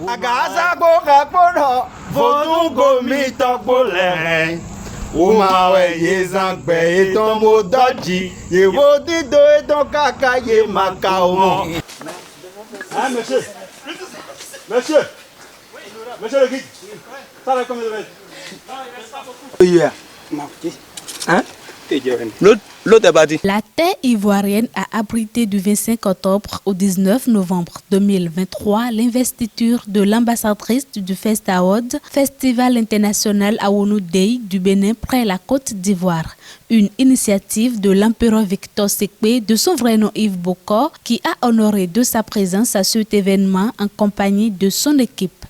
Agaza go kapono, vodun go mi tokbo lẹ́rìn. O máa wẹ̀ yé zangbe etan mo dọ́jì. Yewo dido etan kaka ye maka o mọ. Ah, monsieur. Monsieur. Monsieur le guide. Ça va combien de mètres? La terre ivoirienne a abrité du 25 octobre au 19 novembre 2023 l'investiture de l'ambassadrice du FESTAOD, Festival international Awonu Day du Bénin près la Côte d'Ivoire. Une initiative de l'empereur Victor Sekpé, de son vrai nom Yves Bokor, qui a honoré de sa présence à cet événement en compagnie de son équipe.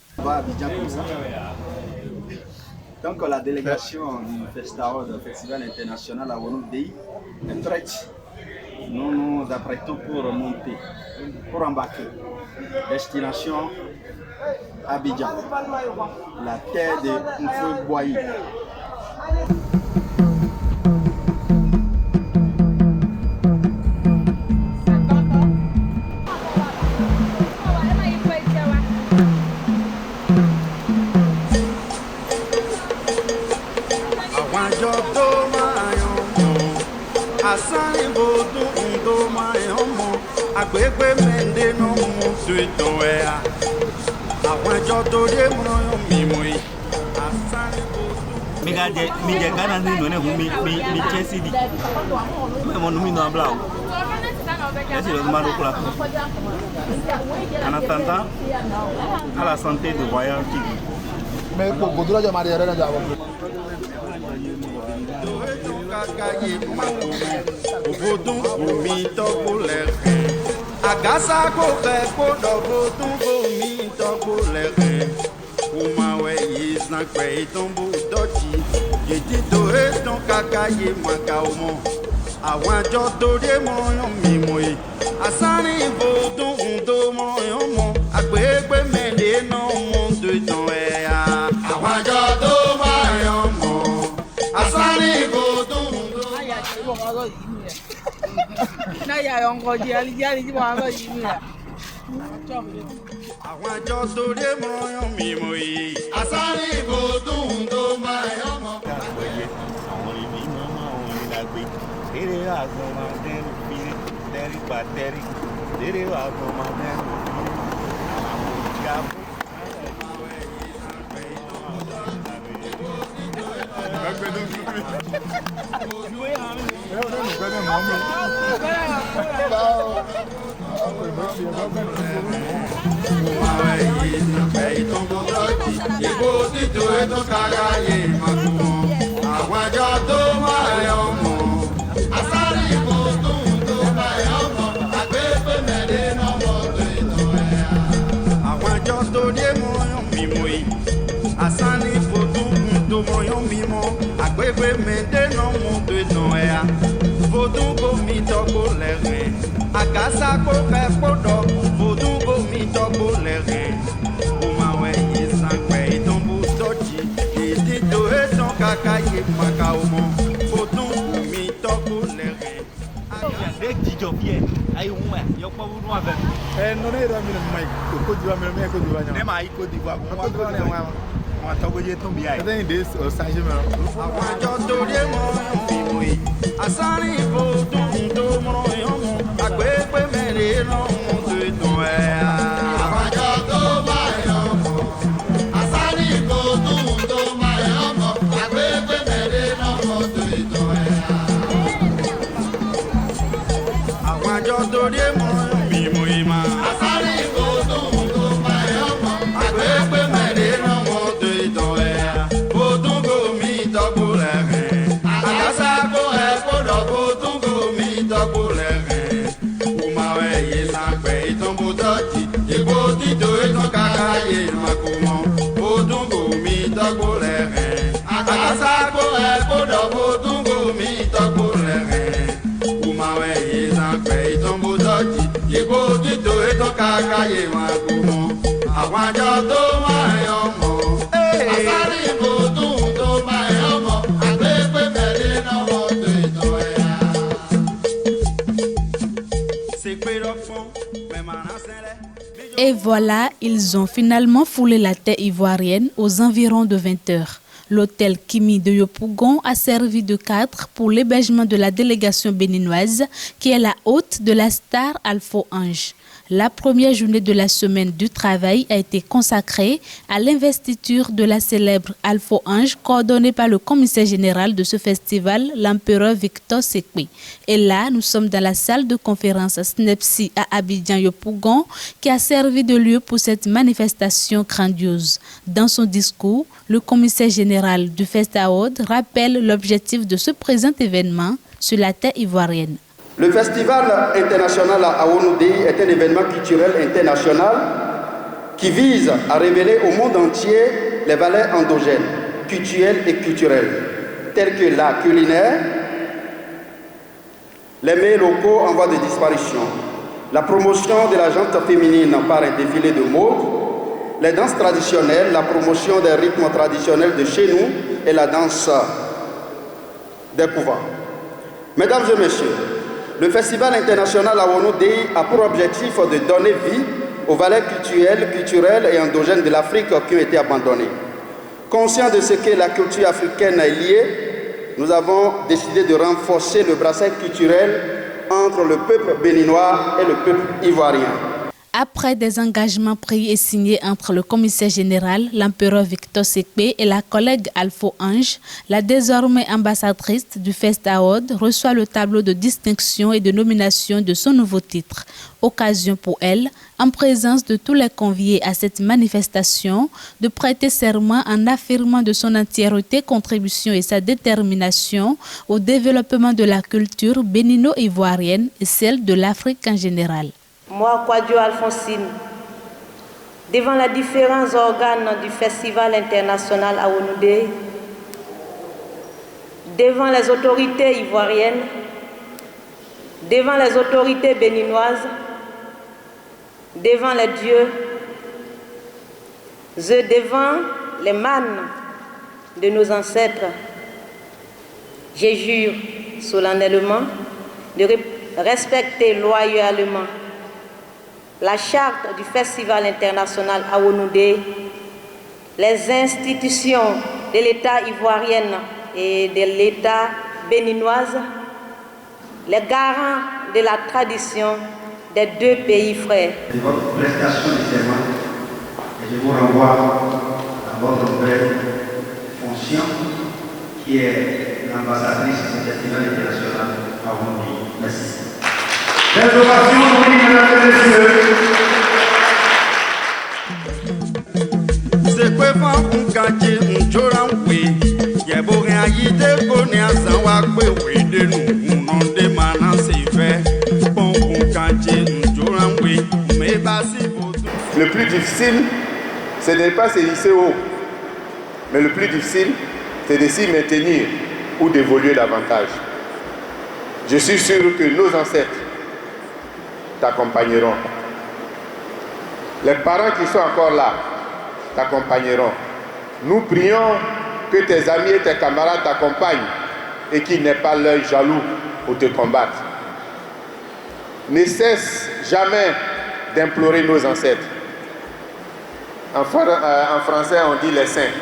Donc la délégation du FESTAOD, Festival international Awonu Day, est prête. Nous nous apprêtons pour monter, pour embarquer. Destination Abidjan, la terre de Mfeu Boyi. Asani bodu ndo mayomo agbegbe mende no mu tuito ea àwọn ẹjọ́ tó dé mo yo mi mo yi asani bodu mi ga je mi je Ghana ni no ne hu mi Chelsea di me mo no mi no abla o ese lo ma do kula en attendant à la santé de voyage qui mais ko godura jo ma de re jawo kakaye makomo vodun omi tọ́gbó lẹ́rìn. Àgásá kò fẹ́ kó dọ̀gbó tún bomi tọ́gbó lẹ́rìn. Kò máa wẹ̀ yìí sàpẹ̀ ìtọ́nbó dọ́jì. Jìjì tó ètò kakaye màkà ọmọ. Àwọn àjọ tó dé mọ́yán mi mọ̀ yìí. Àsáni vodun tó mọ́yán mọ́. Àgbègbè mẹ́lẹ̀ náà mọ́ tó ìtàn ẹ̀yà. Àwọn àjọ tó mọ́yán mọ́. Àsáni vodun. Àwọn àjọ tó dé mọ́yán mi mọ̀ yìí. Àsáni ìbòdùn tó máa yán mọ́. àwọn ibi iná máa wọn ní lágbé eré àgbọn máa dẹrù fi tẹrí pa tẹrí eré àgbọn máa dẹrù fi àwọn ìjà fún. Ìbò títò ètò káráyé màkùmọ̀, àwọn àjọ tó máa yọ mọ̀. Àsárí ìbò tó máa yọ mọ̀, àgbẹ̀pẹ̀ mẹ́lẹ̀ náà mọ̀ tó ètò ẹ̀. Àwọn àjọ tó dé mọ́yán mímọ́ yìí. Àsárí ìbò tó mọ́yán mímọ́, àgbẹ̀pẹ̀ mẹ́lẹ̀ náà mọ̀ tó ètò ẹ̀. Vodun gomi tọ́gbó lẹ́rìn. Àgásá kó fẹ́ kó dọ̀, vodun gomi tọ́gbó lẹ́rìn. Ó máa wẹ̀ yìí sàpẹ̀ ìtọ́nbó dọ́jì. Ìdíjọ ètò kàkàyè màkà ọmọ. Vodun gomi tọ́gbó lẹ́rìn. de jíjọ bí ẹ ayé wọn ẹ yọ pọ wúnú abẹ. no ne ra mi mai ko diwa mi me ko diwa nya ne ma yi ko diwa ko wọn tó ne wọn tó gbé tún bí ayé. then this o sanje me Àwọn àjọ tó dé mọ́yán mímọ́ yìí. Àsárí ìbò tó mọ́yán mọ́. Àgbẹ̀pẹ̀ mẹ́lẹ̀ náà mọ́ tó ètò ẹ̀. Àwọn àjọ tó máa yọ mọ́. Àsárí ìbò tó máa yọ mọ́. Àgbẹ̀pẹ̀ mẹ́lẹ̀ náà mọ́ tó ètò ẹ̀. Àwọn àjọ tó dé mọ́yán mímọ́ yìí máa. Àsárí ìbò tó máa yọ mọ́. Àgbẹ̀pẹ̀ mẹ́lẹ̀ náà mọ́ tó ètò ẹ̀. Vodun gomi tọ́gbó lẹ́rìn. Àgásá kó ẹ̀ kó dọ̀gbó tún gomi tọ́gbó lẹ́rìn. Kò máa wẹ̀ yé sàpẹ̀ ìtọ́nbó dọ́jì. Ìbò títò ètò kàkàyè màkùmọ̀. Vodun gomi tọ́gbó lẹ́rìn. Àgásá kó ẹ̀ kó dọ̀gbó tún gomi tọ́gbó lẹ́rìn. Kò máa wẹ̀ yé sàpẹ̀ ìtọ́nbó dọ́jì. Ìbò títò ètò kàkàyè màkùmọ̀. Àwọn àjọ tó máa yọ mọ́. Àsárí ìbò tó máa yọ mọ́. Àgbẹ̀pẹ̀ mẹ́lẹ̀ náà mọ́ tó ètò ẹ̀yà. Sekpé lọ fún, mẹ́màrán sẹ́lẹ̀. Et voilà, ils ont finalement foulé la terre ivoirienne aux environs de 20 h. L'hôtel Kimi de Yopougon a servi de cadre pour l'hébergement de la délégation béninoise qui est la hôte de la star Alpha Ange. La première journée de la semaine du travail a été consacrée à l'investiture de la célèbre Alpha Ange coordonnée par le commissaire général de ce festival, l'empereur Victor Sekwe. Et là, nous sommes dans la salle de conférence SNEPSI à Abidjan-Yopougon qui a servi de lieu pour cette manifestation grandiose. Dans son discours, le commissaire général du Festaod rappelle l'objectif de ce présent événement sur la terre ivoirienne. Le Festival international à Awonou-Déi est un événement culturel international qui vise à révéler au monde entier les valeurs endogènes, culturelles et culturelles, telles que l'art culinaire, les mets locaux en voie de disparition, la promotion de la gente féminine par un défilé de mode, les danses traditionnelles, la promotion des rythmes traditionnels de chez nous et la danse des couvents. Mesdames et messieurs, le Festival international Awonou-Déi a pour objectif de donner vie aux valeurs culturelles et endogènes de l'Afrique qui ont été abandonnées. Conscients de ce que la culture africaine est liée, nous avons décidé de renforcer le brassage culturel entre le peuple béninois et le peuple ivoirien. Après des engagements pris et signés entre le commissaire général, l'empereur Victor Sekwe et la collègue Alpha Ange, la désormais ambassadrice du Festaod reçoit le tableau de distinction et de nomination de son nouveau titre. Occasion pour elle, en présence de tous les conviés à cette manifestation, de prêter serment en affirmant de son entièreté contribution et sa détermination au développement de la culture bénino-ivoirienne et celle de l'Afrique en général. Moi, Kwadjo Alphonsine, devant les différents organes du Festival international Awonou-Déi, devant les autorités ivoiriennes, devant les autorités béninoises, devant les dieux, devant les mânes de nos ancêtres, je jure solennellement de respecter loyalement la charte du Festival international Awonou-Déi, les institutions de l'État ivoirien et de l'État béninoise, les garants de la tradition des deux pays frères. De votre prestation de serment, je vous renvoie à votre nouvelle fonction qui est l'ambassadrice du Festival international Awonou-Déi. Merci. Les ovations, oui, mesdames et messieurs. C'est quoi, on gagne, on joue, oui. Y'a beau rien y de connaître, ça va couper de nous. On demande, c'est fait. Bon, on gagne, on joue, oui. Mais bah, si vous. Le plus difficile, ce n'est pas se hisser haut. Mais le plus difficile, c'est de s'y maintenir ou d'évoluer davantage. Je suis sûr que nos ancêtres t'accompagneront. Les parents qui sont encore là t'accompagneront. Nous prions que tes amis et tes camarades t'accompagnent et qu'ils n'aient pas l'œil jaloux pour te combattre. Ne cesse jamais d'implorer nos ancêtres. En français, on dit les saints.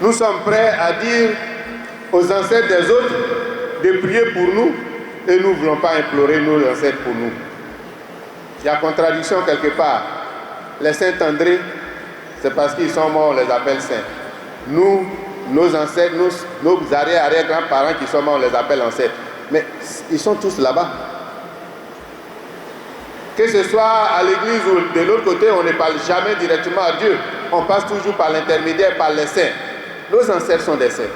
Nous sommes prêts à dire aux ancêtres des autres de prier pour nous. Et nous ne voulons pas implorer nos ancêtres pour nous. Il y a contradiction quelque part. Les saints André, c'est parce qu'ils sont morts, on les appelle saints. Nous, nos ancêtres, nos arrière-grands-parents qui sont morts, on les appelle ancêtres. Mais ils sont tous là-bas. Que ce soit à l'église ou de l'autre côté, on ne parle jamais directement à Dieu. On passe toujours par l'intermédiaire, par les saints. Nos ancêtres sont des saints.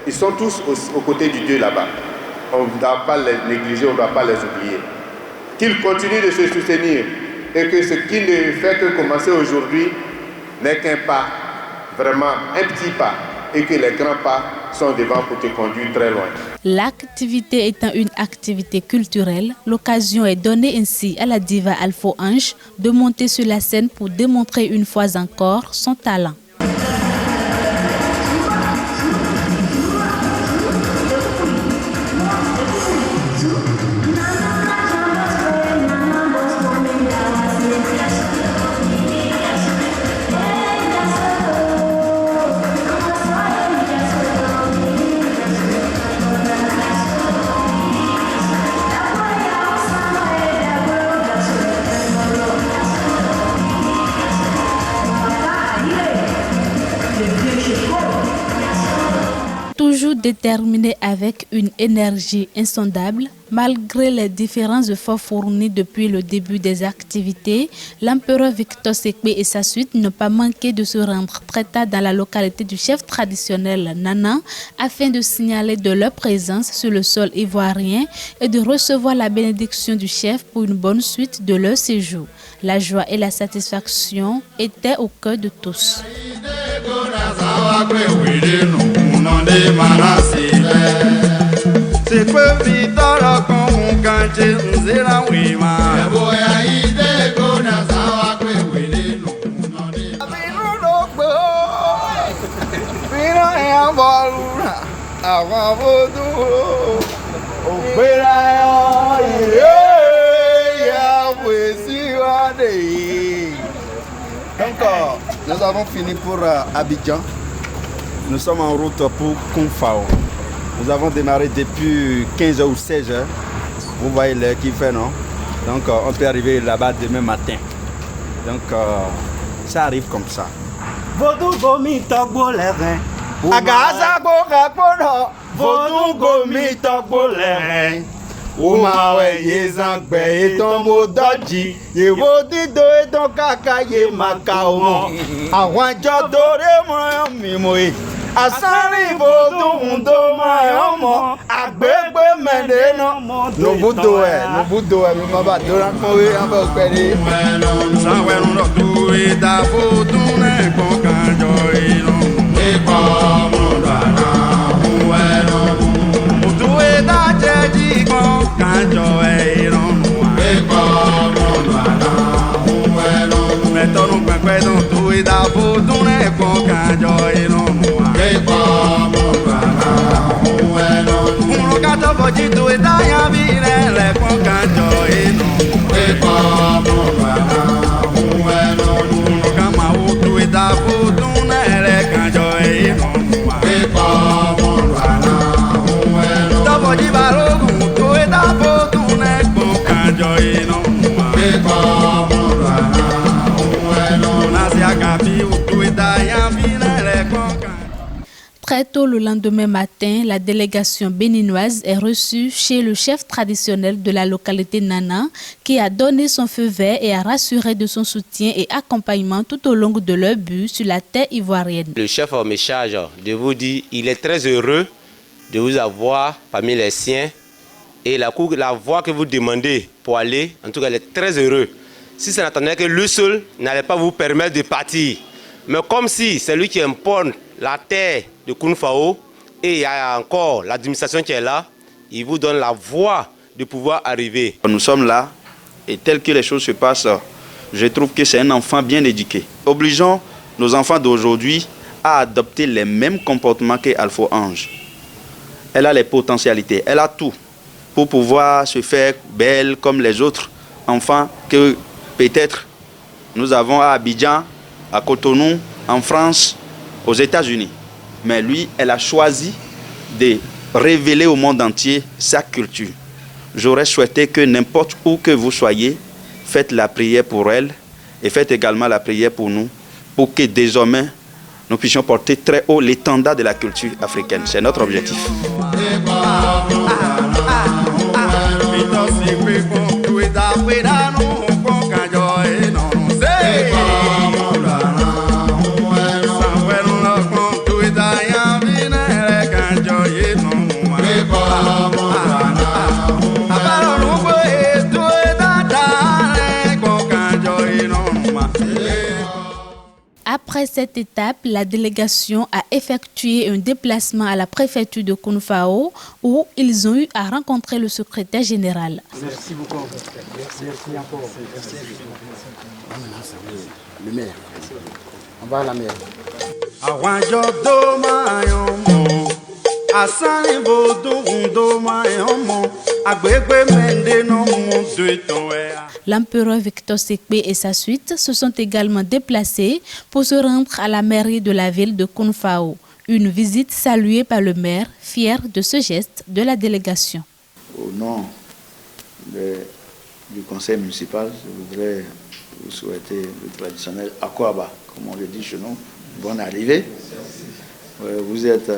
Ils sont tous aux côtés du Dieu là-bas. On ne doit pas les négliger, on ne doit pas les oublier. Qu'ils continuent de se soutenir et que ce qui ne fait que commencer aujourd'hui n'est qu'un pas, vraiment un petit pas, et que les grands pas sont devant pour te conduire très loin. L'activité étant une activité culturelle, l'occasion est donnée ainsi à la diva Alpha Ange de monter sur la scène pour démontrer une fois encore son talent. Toujours déterminé avec une énergie insondable, malgré les différents efforts fournis depuis le début des activités, l'empereur Victor Sekpe et sa suite n'ont pas manqué de se rendre très tard dans la localité du chef traditionnel Nana afin de signaler de leur présence sur le sol ivoirien et de recevoir la bénédiction du chef pour une bonne suite de leur séjour. La joie et la satisfaction étaient au cœur de tous. Donc, nous avons fini pour Abidjan. Nous sommes en route pour Kung Fao. Nous avons démarré depuis 15h ou 16h. Vous voyez l'heure qu'il fait, non? Donc, on peut arriver là-bas demain matin. Donc, ça arrive comme ça. Agaza Borapono, Vodungomi Tobolere. Umawe Yezangbe et ton modaji, Yevodido et ton kakaye makaomo. Awanjo dore moyamimoe. Asani Vodun domayomo. Agbegbe mendeno. Nobudoe, mama dora moe amba pere. Sanwenu no tuwe da Vodun e konkanjo ino. Très tôt le lendemain matin, la délégation béninoise est reçue chez le chef traditionnel de la localité Nana, qui a donné son feu vert et a rassuré de son soutien et accompagnement tout au long de leur but sur la terre ivoirienne. Le chef me charge de vous dire qu'il est très heureux de vous avoir parmi les siens et la voie que vous demandez pour aller, en tout cas, il est très heureux. Si ça n'attendait que lui seul n'allait pas vous permettre de partir, mais comme si c'est lui qui importe la terre de Kung Fao et il y a encore l'administration qui est là, il vous donne la voie de pouvoir arriver. Nous sommes là et tel que les choses se passent, je trouve que c'est un enfant bien éduqué. Obligeons nos enfants d'aujourd'hui à adopter les mêmes comportements qu'Alpha Ange. Elle a les potentialités, elle a tout pour pouvoir se faire belle comme les autres enfants que peut-être nous avons à Abidjan, à Cotonou, en France, aux États-Unis. Mais lui, elle a choisi de révéler au monde entier sa culture. J'aurais souhaité que n'importe où que vous soyez, faites la prière pour elle et faites également la prière pour nous, pour que désormais nous puissions porter très haut l'étendard de la culture africaine. C'est notre objectif. Après cette étape, la délégation a effectué un déplacement à la préfecture de Kung Fao où ils ont eu à rencontrer le secrétaire général. Merci beaucoup. Merci encore. Le maire. On va à la maire. L'empereur Victor Sekpe et sa suite se sont également déplacés pour se rendre à la mairie de la ville de Kung Fao. Une visite saluée par le maire, fier de ce geste de la délégation. Au nom du conseil municipal, je voudrais vous souhaiter le traditionnel Akwaba, comme on le dit chez nous. Bonne arrivée. Vous êtes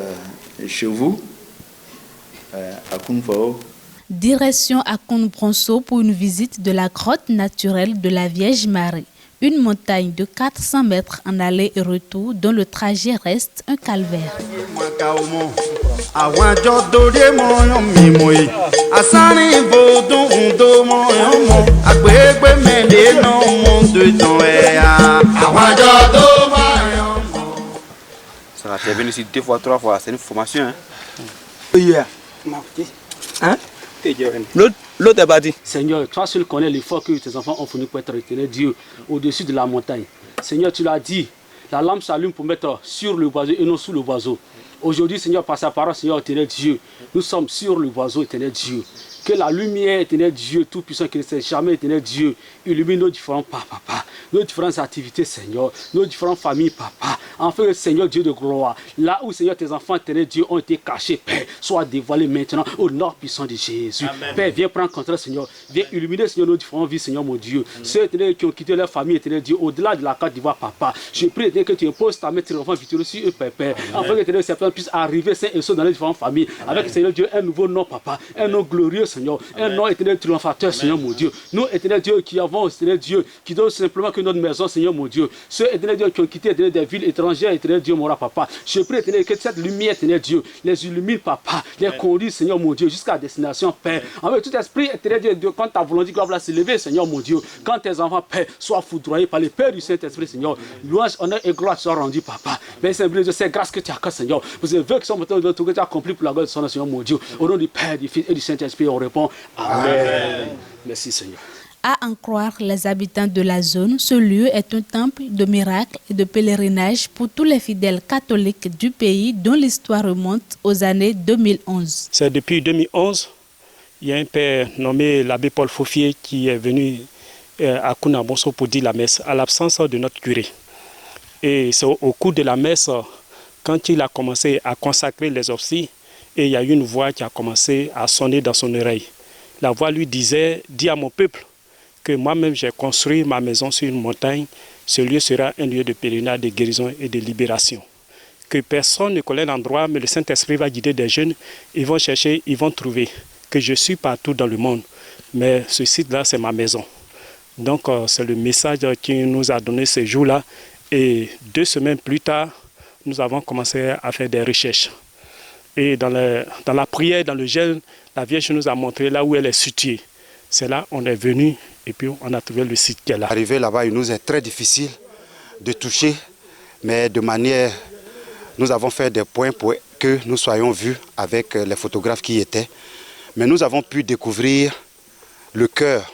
chez vous, à Kounfao. Direction à Kounbronso pour une visite de la grotte naturelle de la Vierge Marie. Une montagne de 400 mètres en aller et retour dont le trajet reste un calvaire. Ça va, tu es venu ici 2 fois, 3 fois, c'est une formation. Hein? L'autre est parti. Seigneur, toi seul connais l'effort que tes enfants ont fourni pour être retenus Dieu au-dessus de la montagne. Seigneur, tu l'as dit, la lampe s'allume pour mettre sur le boiseau et non sous le boiseau. Aujourd'hui, Seigneur, par sa parole, Seigneur, éternel Dieu, nous sommes sur le boiseau, éternel Dieu. Que la lumière, éternel Dieu, tout-puissant, qui ne sait jamais, éternel Dieu, illumine nos différents pas, papa, nos différentes activités, Seigneur, nos différentes familles, papa. Enfin, le Seigneur Dieu de gloire, là où, Seigneur, tes enfants, éternel Dieu, ont été cachés, Père, soient dévoilés maintenant au nom puissant de Jésus. Amen. Père, viens prendre contrôle, Seigneur. Viens illuminer, Seigneur, nos différentes vies, Seigneur, mon Dieu. Ceux, éternel, qui ont quitté leur famille, éternel Dieu, au-delà de la Côte d'Ivoire, papa. Je prie, éternel, que tu imposes ta main sur l'enfant victorieux sur eux, Père. Afin que, éternel, ces personnes puissent arriver, sains et saufs dans les différentes familles. Avec, Seigneur Dieu, un nouveau nom, papa. Un nom glorieux, Seigneur. Un nom, éternel, triomphateur, Seigneur, mon Dieu. Nous, éternel Dieu, qui avons, éternel Dieu, qui donnent simplement que notre maison, Seigneur, mon Dieu. Ceux, éternel Dieu, qui ont quitté, éternel, des villes étrangères, éternel Dieu, mon papa. Je prie, éternel, que cette lumière, éternel Dieu, les illumine, papa. Les conduit, Seigneur, mon Dieu, jusqu'à la destination, Père. Avec tout esprit, éternel Dieu, quand ta volonté doit s'élever, Seigneur, mon Dieu. Quand tes enfants, Père, soient foudroyés par le Père du Saint-Esprit, Seigneur. Louange, honneur et gloire soient rendus, papa. Mais Seigneur, je sais grâce que tu as, Seigneur. Vous avez vu que son bâton de tout que tu as accompli pour la gloire de son nom, Seigneur, mon Dieu. Au nom du Père, du Fils et du Saint-Esprit, on répond Amen. Merci, Seigneur. À en croire les habitants de la zone, ce lieu est un temple de miracles et de pèlerinage pour tous les fidèles catholiques du pays dont l'histoire remonte aux années 2011. C'est depuis 2011, il y a un père nommé l'abbé Paul Faufier qui est venu à Kounbronso pour dire la messe à l'absence de notre curé. Et c'est au cours de la messe, quand il a commencé à consacrer les obsèques, et il y a eu une voix qui a commencé à sonner dans son oreille. La voix lui disait, dis à mon peuple que moi-même j'ai construit ma maison sur une montagne, ce lieu sera un lieu de pèlerinage, de guérison et de libération. Que personne ne connaît l'endroit, mais le Saint-Esprit va guider des jeunes, ils vont chercher, ils vont trouver que je suis partout dans le monde, mais ce site-là c'est ma maison. Donc c'est le message qu'il nous a donné ce jour-là et 2 semaines plus tard, nous avons commencé à faire des recherches. Et dans la prière, dans le jeûne, la Vierge nous a montré là où elle est située. C'est là on est venu et puis on a trouvé le site qu'elle a. Arriver là-bas, il nous est très difficile de toucher, mais de manière, nous avons fait des points pour que nous soyons vus avec les photographes qui étaient. Mais nous avons pu découvrir le cœur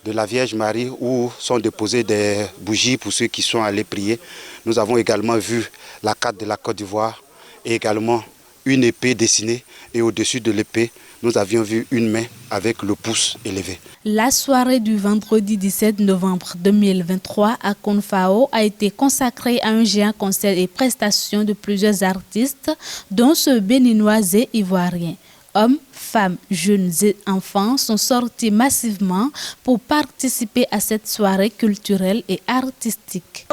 de la Vierge Marie où sont déposées des bougies pour ceux qui sont allés prier. Nous avons également vu la carte de la Côte d'Ivoire et également une épée dessinée et au-dessus de l'épée, nous avions vu une main avec le pouce élevé. La soirée du vendredi 17 novembre 2023 à Kounfao a été consacrée à un géant concert et prestations de plusieurs artistes, dont ceux béninois et ivoiriens. Hommes, femmes, jeunes et enfants sont sortis massivement pour participer à cette soirée culturelle et artistique.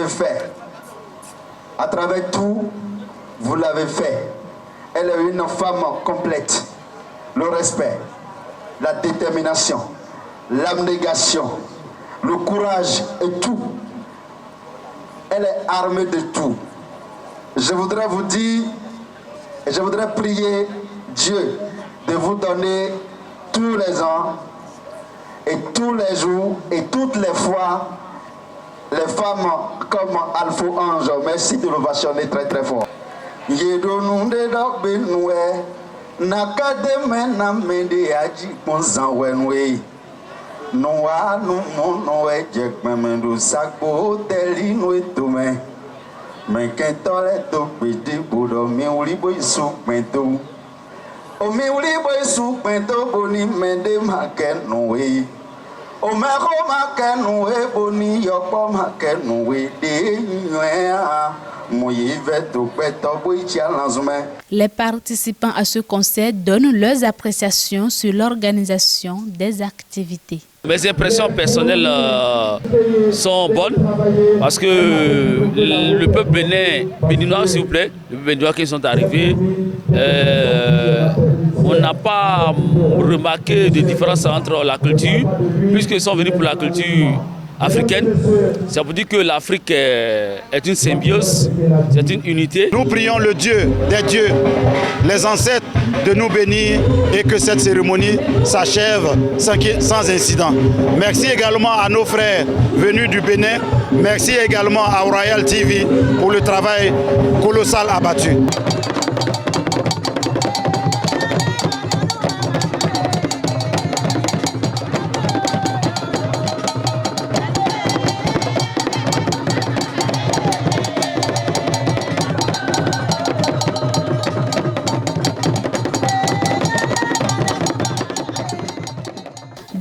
fait. À travers tout, vous l'avez fait. Elle est une femme complète. Le respect, la détermination, l'abnégation, le courage et tout. Elle est armée de tout. Je voudrais vous dire, et je voudrais prier Dieu de vous donner tous les ans et tous les jours et toutes les fois les femmes comme Alpha Ange. Merci de l'ovationner très très fort. Noa no mono e jekmemendo sakbo deli no etume. Men kentole to pidi budo mi uli boy sukmento. O mi uli boy sukmento boni mende maken no we. O me ko maken no we boni yokpo maken no we de nyoa. Les participants à ce concert donnent leurs appréciations sur l'organisation des activités. Mes impressions personnelles sont bonnes parce que le peuple béninois, s'il vous plaît, le peuple béninois qui sont arrivés, on n'a pas remarqué de différence entre la culture, puisqu'ils sont venus pour la culture africaine. Ça veut dire que l'Afrique est une symbiose, c'est une unité. Nous prions le Dieu des dieux, les ancêtres, de nous bénir et que cette cérémonie s'achève sans incident. Merci également à nos frères venus du Bénin. Merci également à Royal TV pour le travail colossal abattu.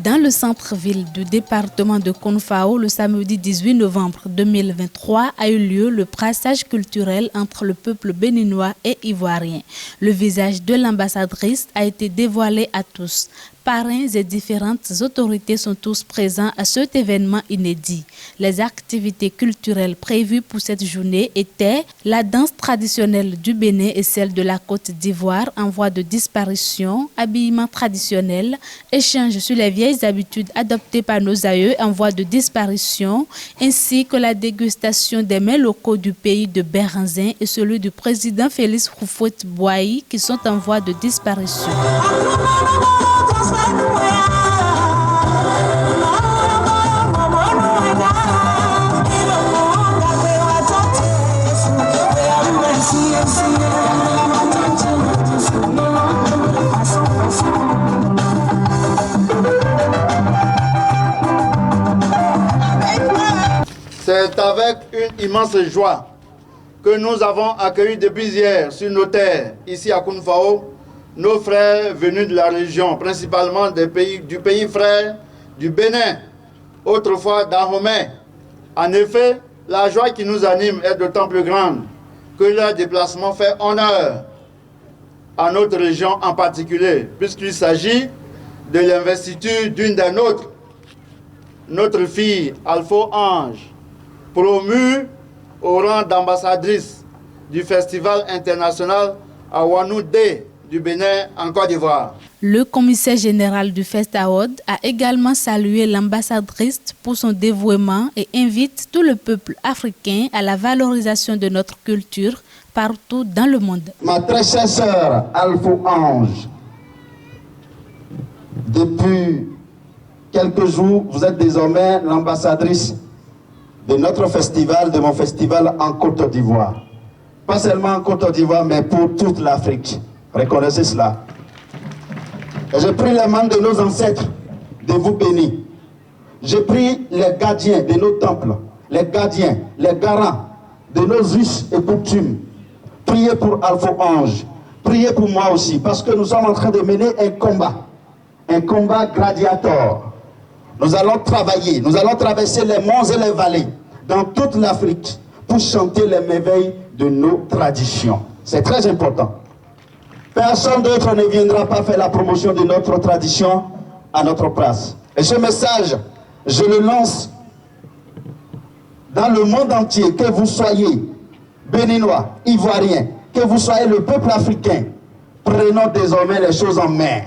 Dans le centre-ville du département de Kounfao, le samedi 18 novembre 2023 a eu lieu le brassage culturel entre le peuple béninois et ivoirien. Le visage de l'ambassadrice a été dévoilé à tous. Parrains et différentes autorités sont tous présents à cet événement inédit. Les activités culturelles prévues pour cette journée étaient la danse traditionnelle du Bénin et celle de la Côte d'Ivoire en voie de disparition, habillement traditionnel, échange sur les vieilles habitudes adoptées par nos aïeux en voie de disparition, ainsi que la dégustation des mets locaux du pays de Bérinzin et celui du président Félix Houphouët-Boigny qui sont en voie de disparition. C'est avec une immense joie que nous avons accueilli depuis hier sur nos terres, ici à Kounfao, nos frères venus de la région, principalement du pays frère du Bénin, autrefois d'Ahomey. En effet, la joie qui nous anime est d'autant plus grande que leur déplacement fait honneur à notre région en particulier, puisqu'il s'agit de l'investiture d'une des nôtres, notre fille Alpho Ange, promue au rang d'ambassadrice du Festival international à Ouanoudé du Bénin en Côte d'Ivoire. Le commissaire général du FESTAOD a également salué l'ambassadrice pour son dévouement et invite tout le peuple africain à la valorisation de notre culture partout dans le monde. Ma très chère sœur Alpho Ange, depuis quelques jours, vous êtes désormais l'ambassadrice de notre festival, de mon festival en Côte d'Ivoire. Pas seulement en Côte d'Ivoire, mais pour toute l'Afrique. Reconnaissez cela. Et j'ai pris les mains de nos ancêtres de vous bénir. J'ai pris les gardiens de nos temples, les gardiens, les garants de nos us et coutumes. Priez pour Alpho Ange. Priez pour moi aussi, parce que nous sommes en train de mener un combat gladiateur. Nous allons travailler, nous allons traverser les monts et les vallées dans toute l'Afrique pour chanter les merveilles de nos traditions. C'est très important. Personne d'autre ne viendra pas faire la promotion de notre tradition à notre place. Et ce message, je le lance dans le monde entier, que vous soyez béninois, ivoiriens, que vous soyez le peuple africain. Prenons désormais les choses en main.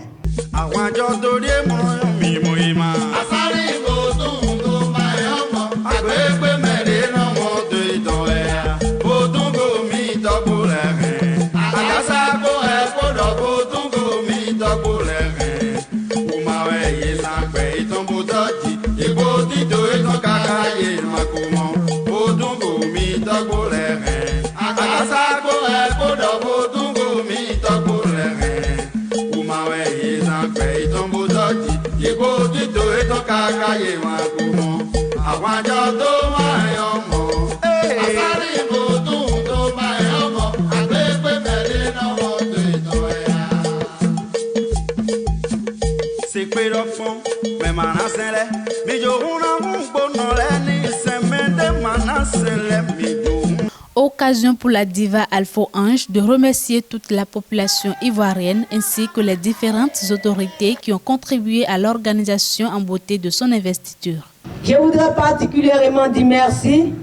Occasion pour la diva Alpha Ange de remercier toute la population ivoirienne ainsi que les différentes autorités qui ont contribué à l'organisation en beauté de son investiture. Je voudrais particulièrement dire merci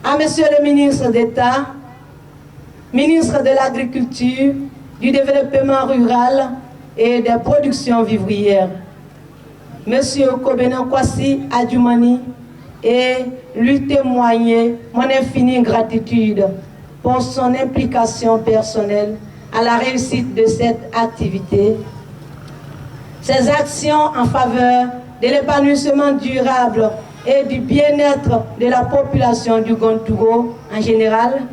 à Monsieur le ministre d'État, ministre de l'Agriculture, du Développement rural et des productions vivrières, Monsieur Kobena Kwasi Adjoumani, et lui témoigner mon infinie gratitude pour son implication personnelle à la réussite de cette activité. Ses actions en faveur de l'épanouissement durable et du bien-être de la population du Gontouro en général,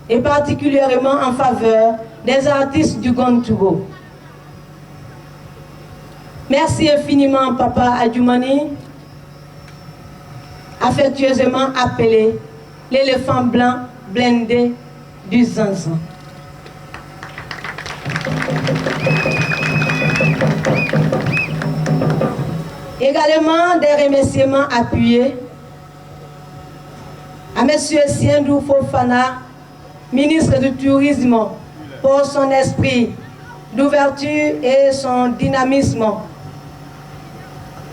et particulièrement en faveur des artistes du Gontouro. Merci infiniment, Papa Adjoumani, affectueusement appelé l'éléphant blanc blindé du Zanzan. Également des remerciements appuyés à M. Siendou Fofana, ministre du Tourisme, pour son esprit d'ouverture et son dynamisme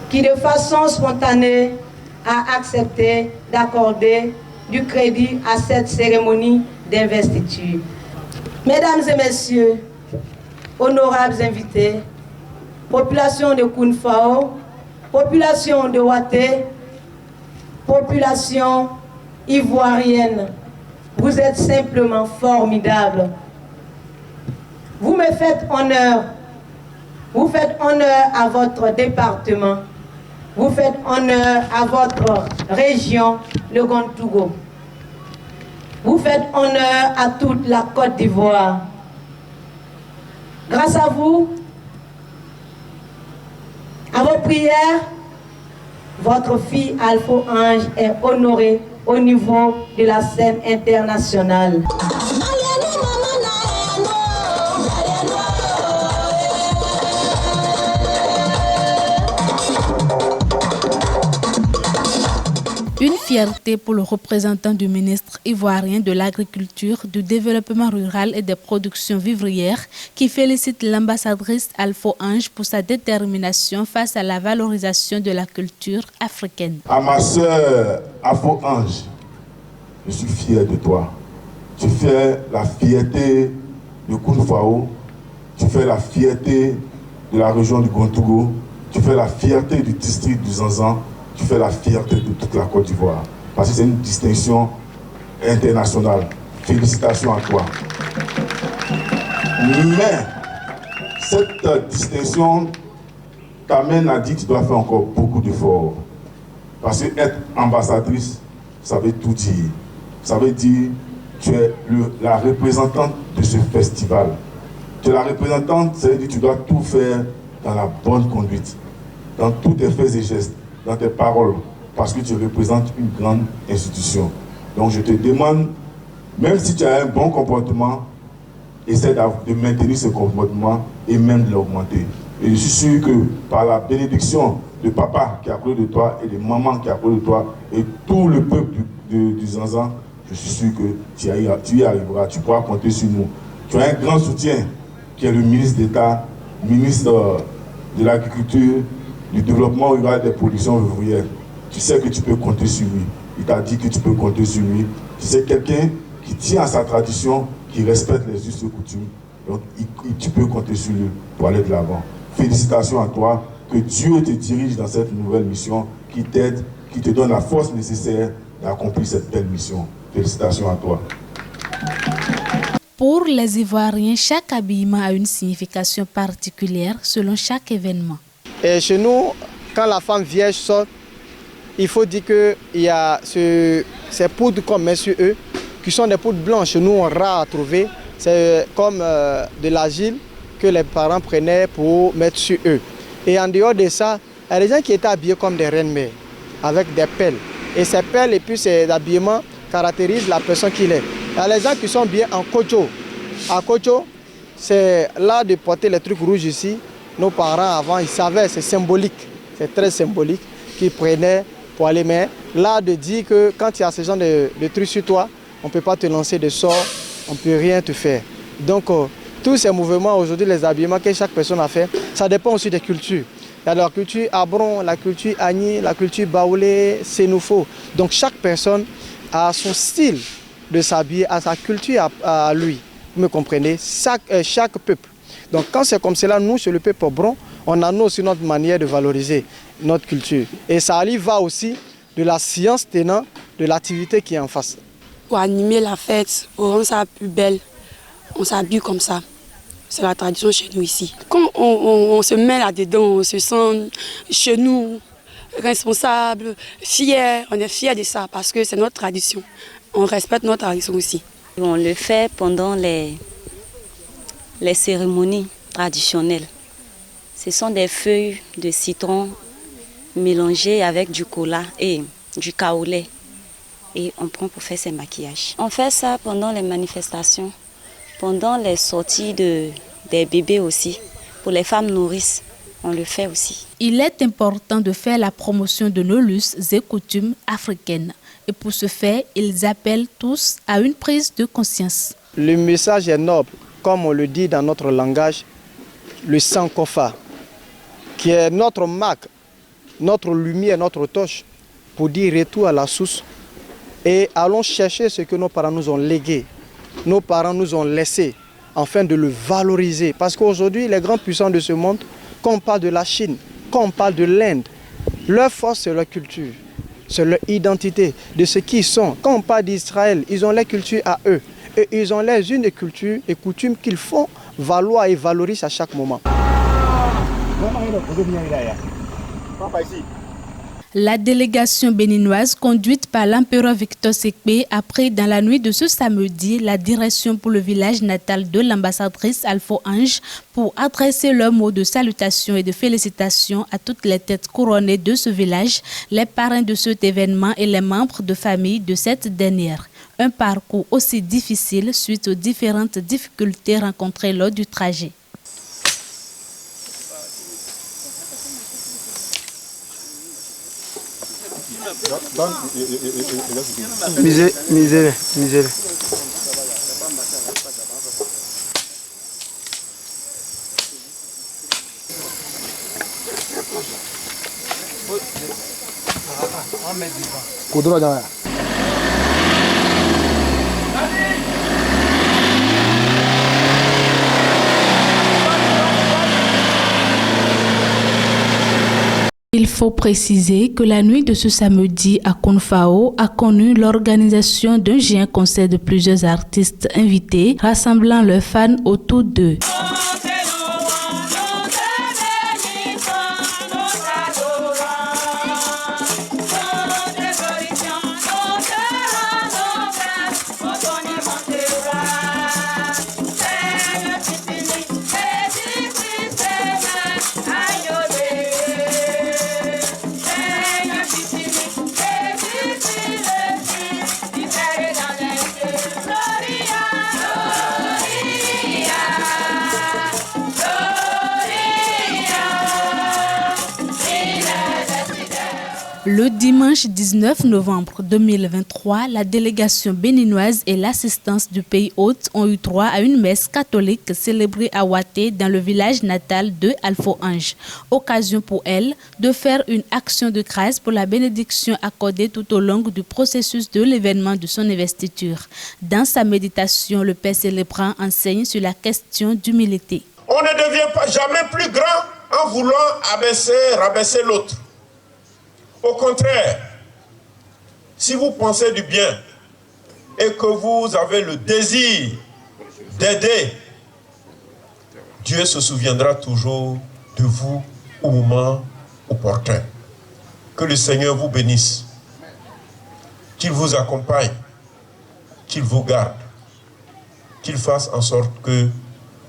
qui de façon spontanée a accepté d'accorder du crédit à cette cérémonie d'investiture. Mesdames et messieurs, honorables invités, population de Kounfao, population de Ouaté, population ivoirienne, vous êtes simplement formidables. Vous me faites honneur, vous faites honneur à votre département, vous faites honneur à votre région, le Gontouro. Vous faites honneur à toute la Côte d'Ivoire. Grâce à vous, à vos prières, votre fille Alpha Ange est honorée au niveau de la scène internationale. Une fierté pour le représentant du ministre ivoirien de l'Agriculture, du Développement rural et des productions vivrières qui félicite l'ambassadrice Alpha Ange pour sa détermination face à la valorisation de la culture africaine. À ma sœur Alpha Ange, je suis fier de toi. Tu fais la fierté de Kounfao, tu fais la fierté de la région du Gontouro, tu fais la fierté du district du Zanzan, tu fais la fierté de toute la Côte d'Ivoire. Parce que c'est une distinction internationale. Félicitations à toi. Mais cette distinction t'amène à dire que tu dois faire encore beaucoup d'efforts. Parce que être ambassadrice, ça veut tout dire. Ça veut dire que tu es la représentante de ce festival. Tu es la représentante, ça veut dire que tu dois tout faire dans la bonne conduite, dans tous tes faits et gestes, dans tes paroles, parce que tu représentes une grande institution. Donc je te demande, même si tu as un bon comportement, essaie de maintenir ce comportement et même de l'augmenter. Et je suis sûr que par la bénédiction de papa qui a pris de toi et de maman qui a pris de toi et tout le peuple du Zanzan, je suis sûr que tu y arriveras, tu pourras compter sur nous. Tu as un grand soutien qui est le ministre d'État, ministre de l'Agriculture, du Développement rural et des productions vivrières. Tu sais que tu peux compter sur lui. Il t'a dit que tu peux compter sur lui. Tu sais quelqu'un qui tient à sa tradition, qui respecte les us et coutumes. Donc tu peux compter sur lui pour aller de l'avant. Félicitations à toi. Que Dieu te dirige dans cette nouvelle mission, qui t'aide, qui te donne la force nécessaire d'accomplir cette belle mission. Félicitations à toi. Pour les Ivoiriens, chaque habillement a une signification particulière selon chaque événement. Et chez nous, quand la femme vierge sort, il faut dire qu'il y a ces poudres qu'on met sur eux, qui sont des poudres blanches. Nous, on rare à trouver. C'est comme de l'argile que les parents prenaient pour mettre sur eux. Et en dehors de ça, il y a des gens qui étaient habillés comme des reines-mères, avec des pelles. Et ces pelles et puis ces habillements caractérisent la personne qu'il est. Il y a les gens qui sont bien en kocho. À kocho, c'est là de porter les trucs rouges ici. nos parents avant, ils savaient, c'est symbolique, c'est très symbolique, qu'ils prenaient pour aller. Mais là, de dire que quand il y a ce genre de trucs sur toi, on ne peut pas te lancer de sorts, on ne peut rien te faire. Donc, tous ces mouvements, aujourd'hui, les habillements que chaque personne a fait, ça dépend aussi des cultures. Il y a la culture Abron, la culture Agni, la culture Baoulé, Sénoufo. Donc, chaque personne a son style de s'habiller, a sa culture à lui. Vous me comprenez? Chaque peuple. Donc, quand c'est comme cela, nous, chez le peuple Abron, on a aussi notre manière de valoriser notre culture. Et ça va aussi de la science tenant de l'activité qui est en face. Pour animer la fête, pour rendre ça plus belle, on s'habille comme ça. C'est la tradition chez nous ici. Quand on se met là-dedans, on se sent chez nous, responsable, fier. On est fier de ça parce que c'est notre tradition. On respecte notre tradition aussi. On le fait pendant les cérémonies traditionnelles. Ce sont des feuilles de citron mélangées avec du cola et du kaolé. Et on prend pour faire ses maquillages. On fait ça pendant les manifestations, pendant les sorties des bébés aussi. Pour les femmes nourrices, on le fait aussi. Il est important de faire la promotion de nos us et coutumes africaines. Et pour ce faire, ils appellent tous à une prise de conscience. Le message est noble, comme on le dit dans notre langage, le Sankofa, qui est notre marque, notre lumière, notre torche, pour dire retour à la source. Et allons chercher ce que nos parents nous ont légué, nos parents nous ont laissé, afin de le valoriser. Parce qu'aujourd'hui, les grands puissants de ce monde, quand on parle de la Chine, quand on parle de l'Inde, leur force, c'est leur culture, c'est leur identité, de ce qu'ils sont. Quand on parle d'Israël, ils ont leur culture à eux. Et ils ont les unes des cultures et coutumes qu'ils font valoir et valorisent à chaque moment. La délégation béninoise conduite par l'empereur Victor Sekpé a pris dans la nuit de ce samedi la direction pour le village natal de l'ambassadrice Alpho Ange pour adresser leurs mots de salutation et de félicitations à toutes les têtes couronnées de ce village, les parrains de cet événement et les membres de famille de cette dernière. Un parcours aussi difficile suite aux différentes difficultés rencontrées lors du trajet. Misère. Il faut préciser que la nuit de ce samedi à Kounfao a connu l'organisation d'un géant concert de plusieurs artistes invités, rassemblant leurs fans autour d'eux. Le dimanche 19 novembre 2023, la délégation béninoise et l'assistance du pays hôte ont eu droit à une messe catholique célébrée à Ouaté dans le village natal de Alpho Ange. Occasion pour elle de faire une action de grâce pour la bénédiction accordée tout au long du processus de l'événement de son investiture. Dans sa méditation, le père célébrant enseigne sur la question d'humilité. On ne devient pas jamais plus grand en voulant rabaisser l'autre. Au contraire, si vous pensez du bien et que vous avez le désir d'aider, Dieu se souviendra toujours de vous au moment opportun. Que le Seigneur vous bénisse, qu'il vous accompagne, qu'il vous garde, qu'il fasse en sorte que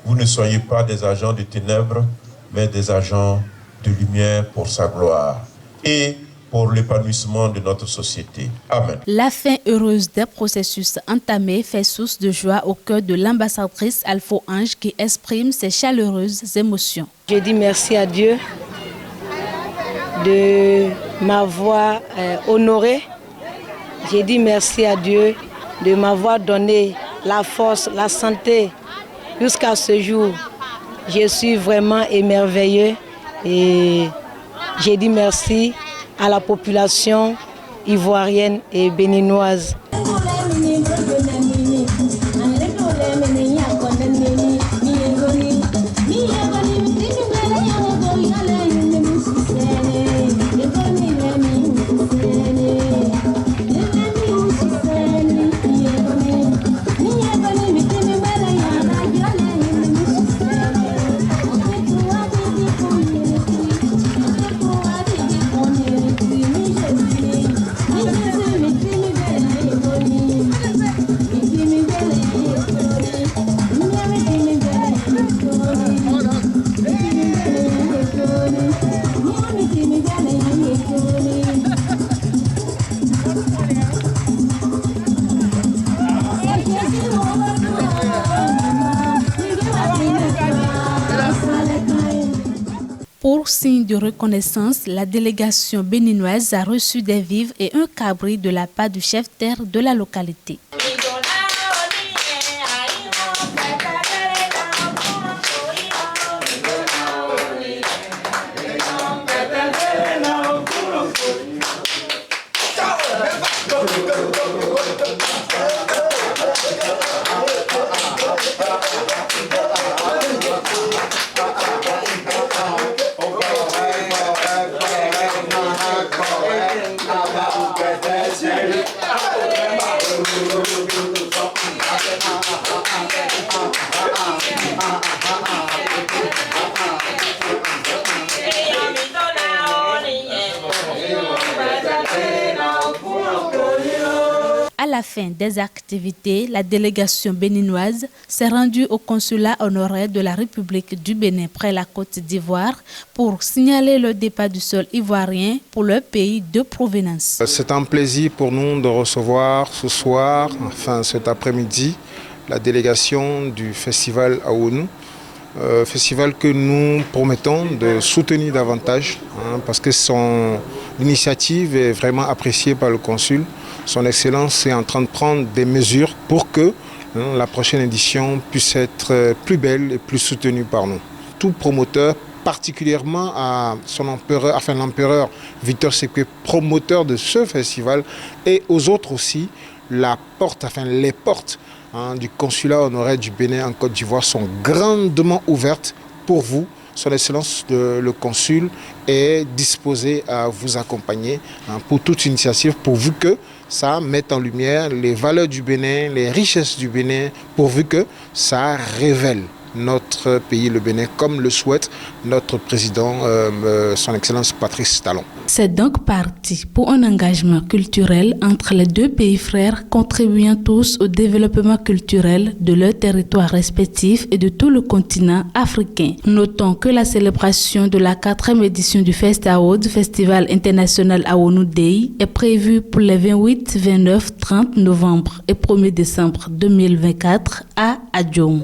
vous ne soyez pas des agents de ténèbres, mais des agents de lumière pour sa gloire. Et pour l'épanouissement de notre société. Amen. La fin heureuse des processus entamés fait source de joie au cœur de l'ambassadrice Alpho Ange qui exprime ses chaleureuses émotions. Je dis merci à Dieu de m'avoir honoré. Je dis merci à Dieu de m'avoir donné la force, la santé jusqu'à ce jour. Je suis vraiment émerveillée et j'ai dit merci à la population ivoirienne et béninoise. Pour signe de reconnaissance, la délégation béninoise a reçu des vivres et un cabri de la part du chef-terre de la localité. À la fin des activités, la délégation béninoise s'est rendue au consulat honoraire de la République du Bénin près la Côte d'Ivoire pour signaler le départ du sol ivoirien pour leur pays de provenance. C'est un plaisir pour nous de recevoir ce soir, enfin cet après-midi, la délégation du festival Aounou. Festival que nous promettons de soutenir davantage parce que son initiative est vraiment appréciée par le consul. Son Excellence est en train de prendre des mesures pour que la prochaine édition puisse être plus belle et plus soutenue par nous. Tout promoteur, particulièrement à son empereur, enfin l'empereur Victor Sékou, promoteur de ce festival, et aux autres aussi, les portes du consulat honoraire du Bénin en Côte d'Ivoire sont grandement ouvertes pour vous. Son Excellence le consul est disposé à vous accompagner pour toute initiative, pourvu que ça mette en lumière les valeurs du Bénin, les richesses du Bénin, pourvu que ça révèle notre pays, le Bénin, comme le souhaite notre président, son Excellence Patrice Talon. C'est donc parti pour un engagement culturel entre les deux pays frères, contribuant tous au développement culturel de leurs territoires respectifs et de tout le continent africain. Notons que la célébration de la 4e édition du FestAward, Festival international Aounou Day, est prévue pour les 28, 29, 30 novembre et 1er décembre 2024 à Adjong.